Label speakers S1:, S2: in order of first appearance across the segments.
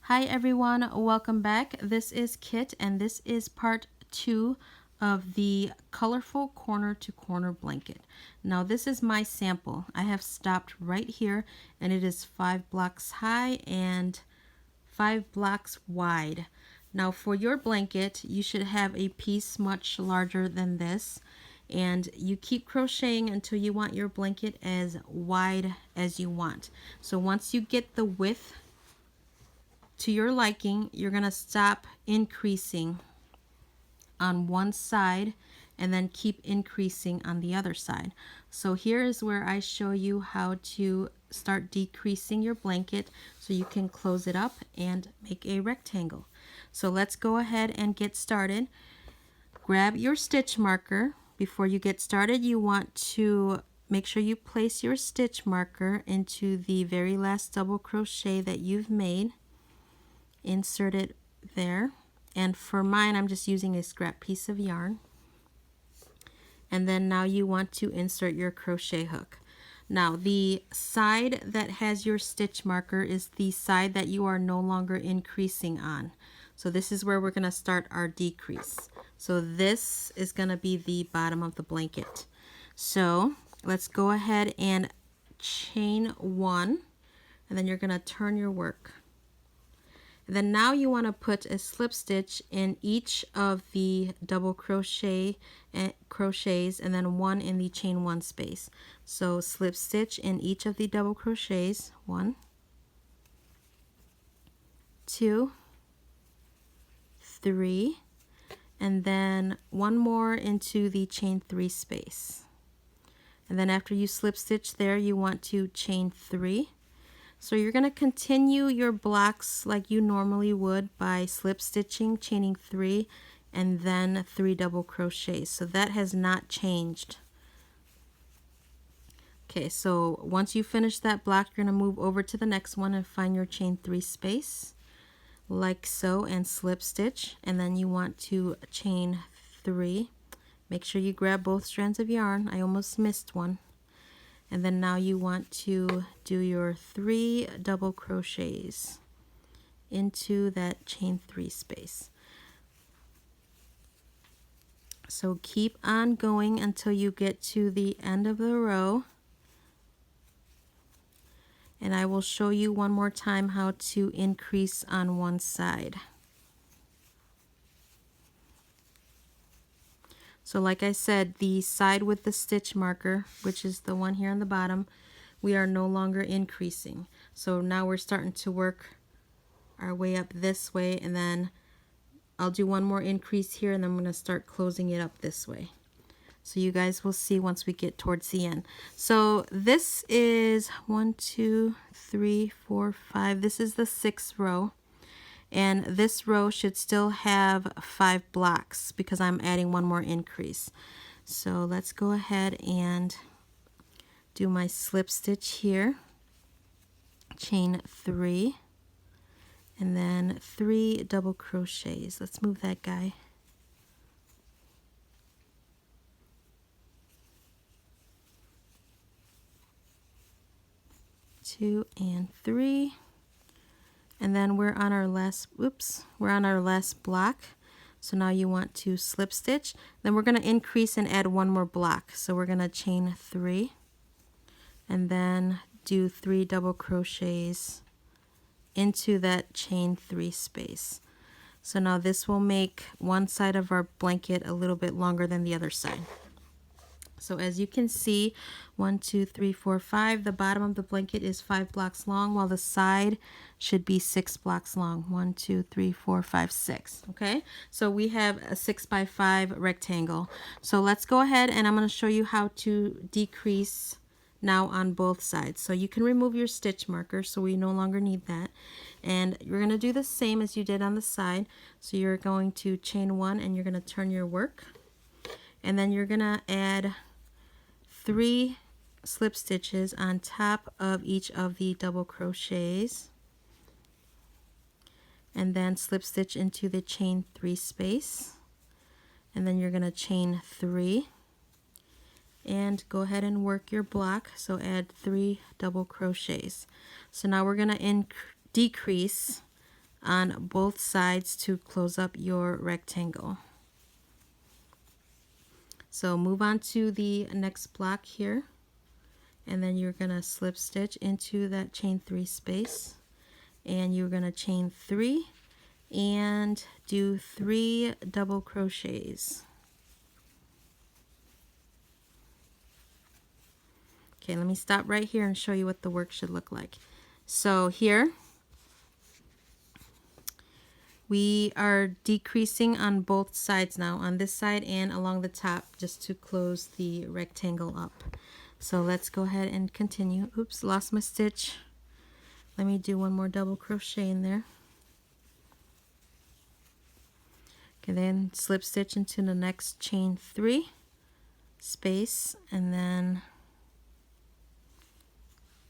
S1: Hi everyone, welcome back. This is Kit and this is part 2 of the colorful corner to corner blanket. Now this is my sample. I have stopped right here and it is 5 blocks high and 5 blocks wide. Now for your blanket, you should have a piece much larger than this, and you keep crocheting until you want your blanket as wide as you want. So once you get the width to your liking, you're going to stop increasing on one side and then keep increasing on the other side. So here is where I show you how to start decreasing your blanket so you can close it up and make a rectangle. So let's go ahead and get started. Grab your stitch marker. Before you get started, you want to make sure you place your stitch marker into the very last double crochet that you've made. Insert it there, and for mine I'm just using a scrap piece of yarn. And then now you want to insert your crochet hook. Now the side that has your stitch marker is the side that you are no longer increasing on. So this is where we're going to start our decrease. So this is going to be the bottom of the blanket. So let's go ahead and chain 1, and then you're going to turn your work. Then now you want to put a slip stitch in each of the double crochets and then 1 in the chain 1 space. So slip stitch in each of the double crochets, 1, 2, 3, and then 1 more into the chain 3 space. And then after you slip stitch there, you want to chain 3. So you're going to continue your blocks like you normally would by slip stitching, chaining 3, and then 3 double crochets. So that has not changed. Okay, so once you finish that block, you're going to move over to the next one and find your chain 3 space, like so, and slip stitch. And then you want to chain 3. Make sure you grab both strands of yarn. I almost missed one. And then now you want to do your 3 double crochets into that chain 3 space. So keep on going until you get to the end of the row. And I will show you one more time how to increase on one side. So like I said, the side with the stitch marker, which is the one here on the bottom, we are no longer increasing. So now we're starting to work our way up this way, and then I'll do one more increase here, and then I'm going to start closing it up this way. So you guys will see once we get towards the end. So this is 1, 2, 3, 4, 5. This is the 6th row. And this row should still have 5 blocks because I'm adding one more increase. So let's go ahead and do my slip stitch here, chain 3, and then 3 double crochets. Let's move that guy. 2 and 3. And then we're on our last, we're on our last block. So now you want to slip stitch. Then we're going to increase and add one more block. So we're going to chain 3 and then do 3 double crochets into that chain 3 space. So now this will make one side of our blanket a little bit longer than the other side. So as you can see, 1, 2, 3, 4, 5, the bottom of the blanket is 5 blocks long, while the side should be 6 blocks long. 1, 2, 3, 4, 5, 6. Okay, so we have a 6 by 5 rectangle. So let's go ahead and I'm going to show you how to decrease now on both sides. So you can remove your stitch marker, so we no longer need that. And you're going to do the same as you did on the side. So you're going to chain 1 and you're going to turn your work. And then you're going to add 3 slip stitches on top of each of the double crochets, and then slip stitch into the chain 3 space, and then you're going to chain 3 and go ahead and work your block. So add 3 double crochets. So now we're going to decrease on both sides to close up your rectangle. So move on to the next block here, and then you're going to slip stitch into that chain 3 space, and you're going to chain 3 and do 3 double crochets. Okay, let me stop right here and show you what the work should look like. So here we are decreasing on both sides now, on this side and along the top, just to close the rectangle up. So let's go ahead and continue. Oops, lost my stitch. Let me do one more double crochet in there. Okay, then slip stitch into the next chain 3 space, and then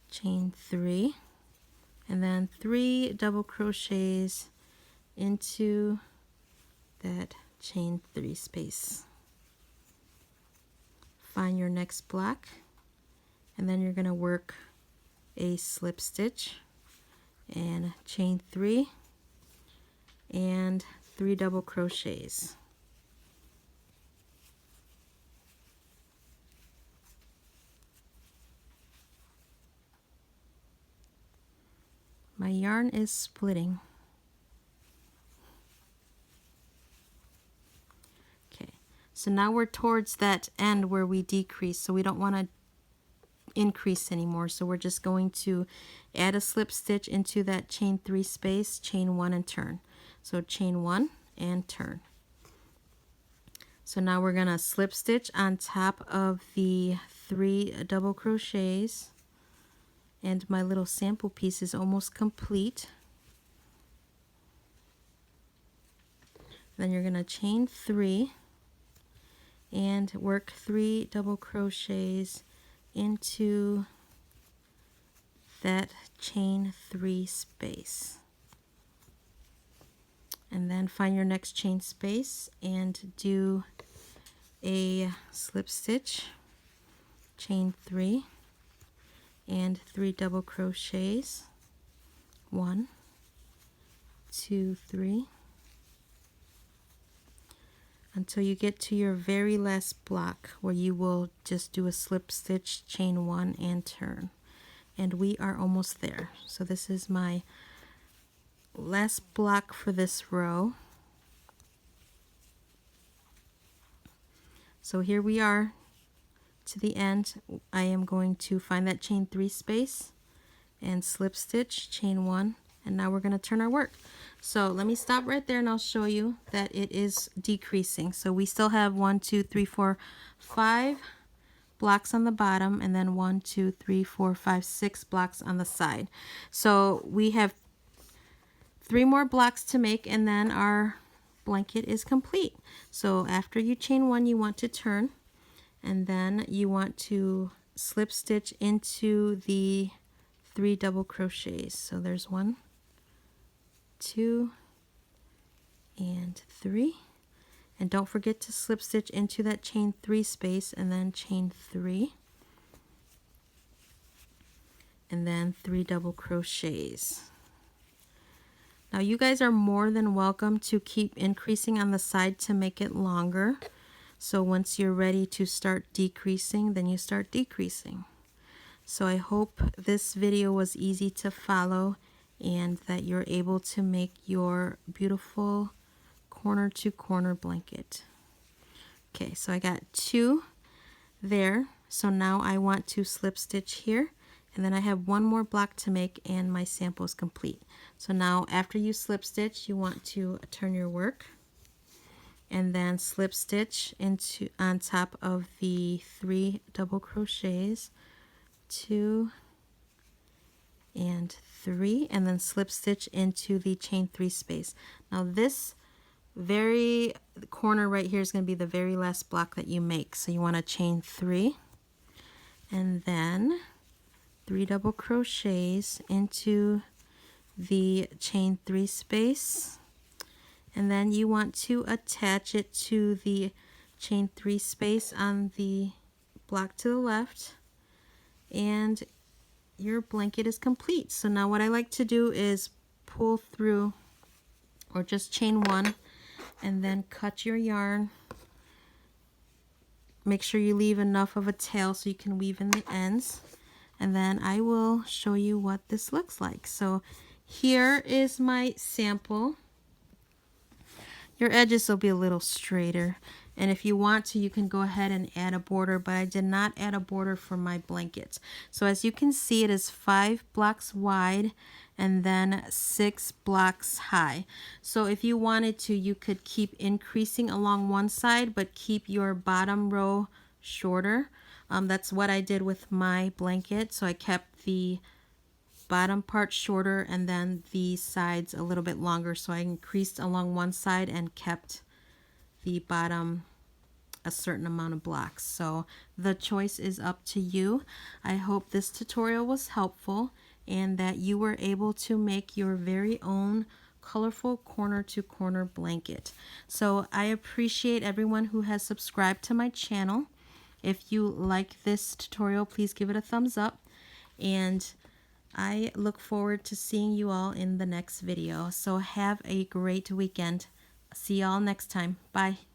S1: chain 3, and then 3 double crochets into that chain 3 space. Find your next block, and then you're going to work a slip stitch and chain 3 and 3 double crochets. My yarn is splitting. Okay, so now we're towards that end where we decrease, so we don't want to increase anymore. So we're just going to add a slip stitch into that chain 3 space, chain 1 and turn. So chain 1 and turn. So now we're going to slip stitch on top of the 3 double crochets, and my little sample piece is almost complete. Then you're going to chain 3 and work 3 double crochets into that chain 3 space. And then find your next chain space and do a slip stitch, chain 3 and 3 double crochets. 1, 2, 3, until you get to your very last block where you will just do a slip stitch, chain 1 and turn. And we are almost there. So this is my last block for this row. So here we are to the end. I am going to find that chain 3 space and slip stitch, chain 1, and now we're going to turn our work. So let me stop right there and I'll show you that it is decreasing. So we still have 1, 2, 3, 4, 5 blocks on the bottom, and then 1, 2, 3, 4, 5, 6 blocks on the side. So we have 3 more blocks to make, and then our blanket is complete. So after you chain 1, you want to turn, and then you want to slip stitch into the 3 double crochets. So there's 1, 2, and 3. And don't forget to slip stitch into that chain 3 space, and then chain 3, and then 3 double crochets. Now you guys are more than welcome to keep increasing on the side to make it longer. So once you're ready to start decreasing, then you start decreasing. So I hope this video was easy to follow and that you're able to make your beautiful corner to corner blanket. Okay, so I got 2 there. So now I want to slip stitch here, and then I have 1 more block to make and my sample is complete. So now after you slip stitch, you want to turn your work and then slip stitch into on top of the 3 double crochets, 2 and 3, and then slip stitch into the chain 3 space. Now this very corner right here is going to be the very last block that you make. So you want to chain 3 and then 3 double crochets into the chain 3 space, and then you want to attach it to the chain 3 space on the block to the left, and your blanket is complete. So now what I like to do is pull through or just chain one, and then cut your yarn. Make sure you leave enough of a tail so you can weave in the ends, and then I will show you what this looks like. So here is my sample. Your edges will be a little straighter, and if you want to, you can go ahead and add a border, but I did not add a border for my blankets. So as you can see, it is 5 blocks wide and then 6 blocks high. So if you wanted to, you could keep increasing along one side but keep your bottom row shorter. That's what I did with my blanket. So I kept the bottom part shorter and then the sides a little bit longer, so I increased along one side and kept the bottom a certain amount of blocks. So the choice is up to you. I hope this tutorial was helpful and that you were able to make your very own colorful corner to corner blanket. So I appreciate everyone who has subscribed to my channel. If you like this tutorial, please give it a thumbs up, and I look forward to seeing you all in the next video. So have a great weekend. See y'all next time. Bye.